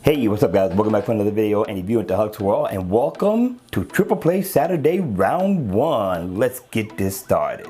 Hey, what's up guys? Welcome back to another video and if you're into Hugs World, and welcome to Triple Play Saturday Round 1. Let's get this started.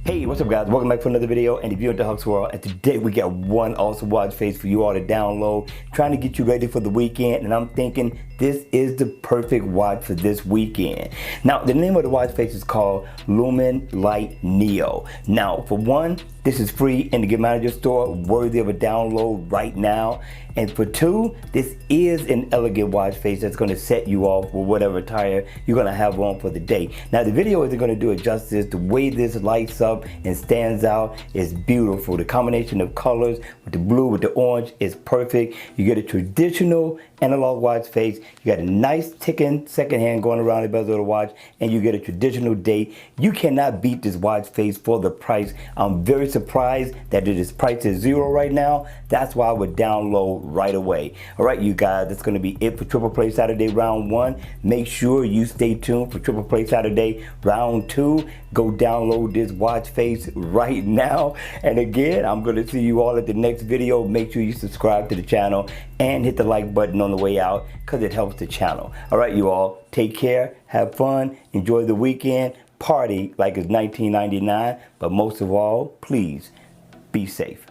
Hey, what's up guys? Welcome back to another video and if you're into Hugs World, and today we got one awesome watch face for you all to download, trying to get you ready for the weekend, and I'm thinking this is the perfect watch for this weekend. Now, the name of the watch face is called Lumin Lite Neo. Now, for one, this is free in the Get Manager store, worthy of a download right now. And for two, this is an elegant watch face that's going to set you off with whatever attire you're going to have on for the day. Now, the video isn't going to do it justice. The way this lights up and stands out is beautiful. The combination of colors with the blue, with the orange is perfect. You get a traditional analog watch face. You got a nice ticking second hand going around the bezel of the watch, and you get a traditional date. You cannot beat this watch face for the price. I'm very surprised that it is priced at $0 right now. That's why I would download right away. All right, you guys, that's going to be it for Triple Play Saturday Round 1. Make sure you stay tuned for Triple Play Saturday Round 2. Go download this watch face right now. And again, I'm going to see you all at the next video. Make sure you subscribe to the channel and hit the like button on the way out, because it helps the channel. All right, you all, take care, have fun, enjoy the weekend, party like it's 1999, but most of all, please be safe.